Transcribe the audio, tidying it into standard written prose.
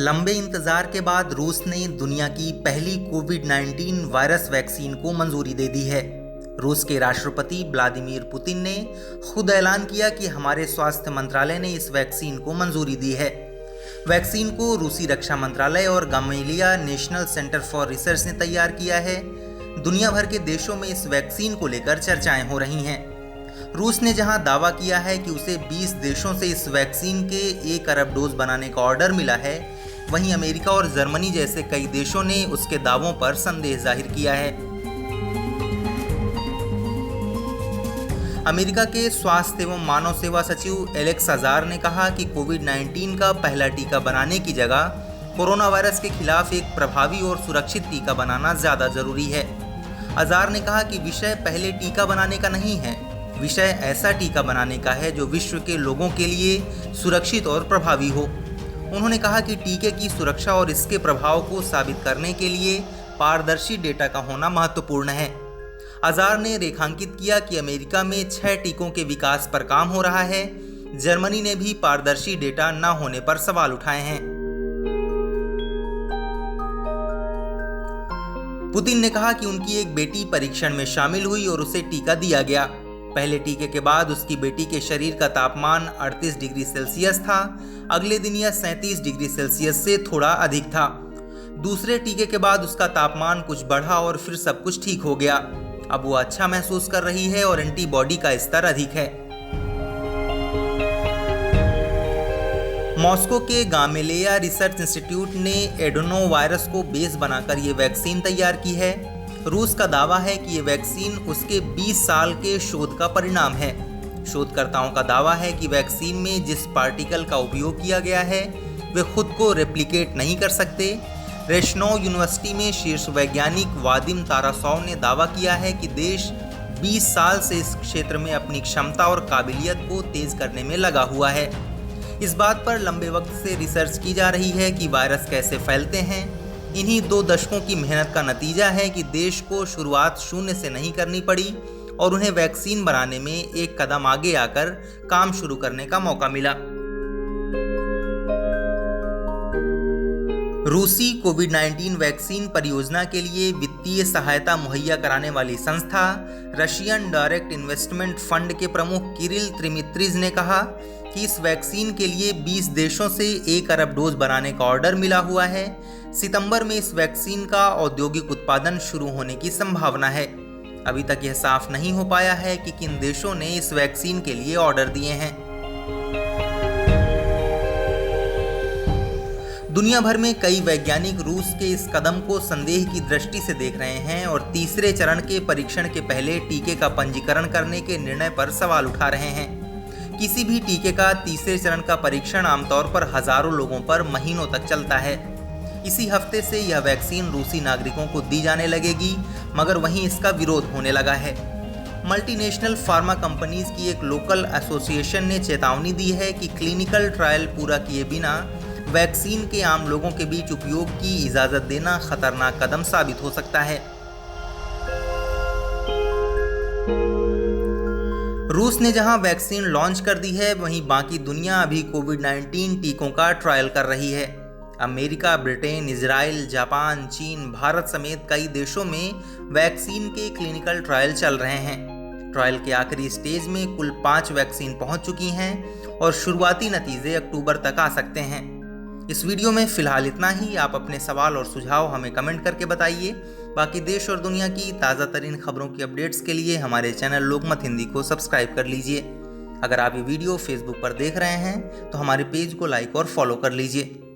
लंबे इंतजार के बाद रूस ने दुनिया की पहली कोविड-19 वायरस वैक्सीन को मंजूरी दे दी है। रूस के राष्ट्रपति व्लादिमीर पुतिन ने खुद ऐलान किया कि हमारे स्वास्थ्य मंत्रालय ने इस वैक्सीन को मंजूरी दी है। वैक्सीन को रूसी रक्षा मंत्रालय और Gamaleya national centre for research ने तैयार किया है। दुनिया भर के देशों में इस वैक्सीन को लेकर चर्चाएं हो रही हैं। रूस ने जहां दावा किया है कि उसे 20 देशों से इस वैक्सीन के 1 अरब डोज बनाने का ऑर्डर मिला है, वहीं अमेरिका और जर्मनी जैसे कई देशों ने उसके दावों पर संदेह जाहिर किया है। अमेरिका के स्वास्थ्य एवं मानव सेवा सचिव एलेक्स अजार ने कहा कि कोविड-19 का पहला टीका बनाने की जगह कोरोना वायरस के खिलाफ एक प्रभावी और सुरक्षित टीका बनाना ज्यादा जरूरी है। अजार ने कहा कि विषय पहले टीका बनाने का नहीं है, विषय ऐसा टीका बनाने का है जो विश्व के लोगों के लिए सुरक्षित और प्रभावी हो। उन्होंने कहा कि टीके की सुरक्षा और इसके प्रभाव को साबित करने के लिए पारदर्शी डेटा का होना महत्वपूर्ण है। अजार ने रेखांकित किया कि अमेरिका में 6 टीकों के विकास पर काम हो रहा है। जर्मनी ने भी पारदर्शी डेटा न होने पर सवाल उठाए हैं। पुतिन ने कहा कि उनकी एक बेटी परीक्षण में शामिल हुई और उसे टीका दिया गया। पहले टीके के बाद उसकी बेटी के शरीर का तापमान 38 डिग्री सेल्सियस था। अगले दिन यह 37 डिग्री सेल्सियस से थोड़ा अधिक था। दूसरे टीके के बाद उसका तापमान कुछ बढ़ा और फिर सब कुछ ठीक हो गया। अब वो अच्छा महसूस कर रही है और एंटीबॉडी का स्तर अधिक है। मॉस्को के गामेलिया रिसर्च इंस्टीट्यूट ने एडेनो वायरस को बेस बनाकर ये वैक्सीन तैयार की है। रूस का दावा है कि ये वैक्सीन उसके 20 साल के शोध का परिणाम है। शोधकर्ताओं का दावा है कि वैक्सीन में जिस पार्टिकल का उपयोग किया गया है वे खुद को रेप्लिकेट नहीं कर सकते। रेशनोव यूनिवर्सिटी में शीर्ष वैज्ञानिक वादिम तारासोव ने दावा किया है कि देश 20 साल से इस क्षेत्र में अपनी क्षमता और काबिलियत को तेज करने में लगा हुआ है। इस बात पर लंबे वक्त से रिसर्च की जा रही है कि वायरस कैसे फैलते हैं। इन्हीं 2 दशकों की मेहनत का नतीजा है कि देश को शुरुआत शून्य से नहीं करनी पड़ी और उन्हें वैक्सीन बनाने में एक कदम आगे आकर काम शुरू करने का मौका मिला। रूसी कोविड-19 वैक्सीन परियोजना के लिए वित्तीय सहायता मुहैया कराने वाली संस्था रशियन डायरेक्ट इन्वेस्टमेंट फंड के प्रमुख किरिल त्रिमित्रिज ने कहा कि इस वैक्सीन के लिए 20 देशों से 1 अरब डोज बनाने का ऑर्डर मिला हुआ है। सितंबर में इस वैक्सीन का औद्योगिक उत्पादन शुरू होने की संभावना है। अभी तक यह साफ नहीं हो पाया है कि किन देशों ने इस वैक्सीन के लिए ऑर्डर दिए हैं। दुनिया भर में कई वैज्ञानिक रूस के इस कदम को संदेह की दृष्टि से देख रहे हैं और तीसरे चरण के परीक्षण के पहले टीके का पंजीकरण करने के निर्णय पर सवाल उठा रहे हैं। किसी भी टीके का तीसरे चरण का परीक्षण आमतौर पर हजारों लोगों पर महीनों तक चलता है। इसी हफ्ते से यह वैक्सीन रूसी नागरिकों को दी जाने लगेगी, मगर वहीं इसका विरोध होने लगा है। मल्टीनेशनल फार्मा कंपनीज की एक लोकल एसोसिएशन ने चेतावनी दी है कि क्लिनिकल ट्रायल पूरा किए बिना वैक्सीन के आम लोगों के बीच उपयोग की इजाजत देना खतरनाक कदम साबित हो सकता है। रूस ने जहां वैक्सीन लॉन्च कर दी है, वहीं बाकी दुनिया अभी कोविड-19 टीकों का ट्रायल कर रही है। अमेरिका, ब्रिटेन, इजराइल, जापान, चीन, भारत समेत कई देशों में वैक्सीन के क्लिनिकल ट्रायल चल रहे हैं। ट्रायल के आखिरी स्टेज में कुल 5 वैक्सीन पहुंच चुकी हैं और शुरुआती नतीजे अक्टूबर तक आ सकते हैं। इस वीडियो में फिलहाल इतना ही। आप अपने सवाल और सुझाव हमें कमेंट करके बताइए। बाकी देश और दुनिया की ताज़ा तरीन खबरों की अपडेट्स के लिए हमारे चैनल लोकमत हिंदी को सब्सक्राइब कर लीजिए। अगर आप ये वीडियो फेसबुक पर देख रहे हैं तो हमारे पेज को लाइक और फॉलो कर लीजिए।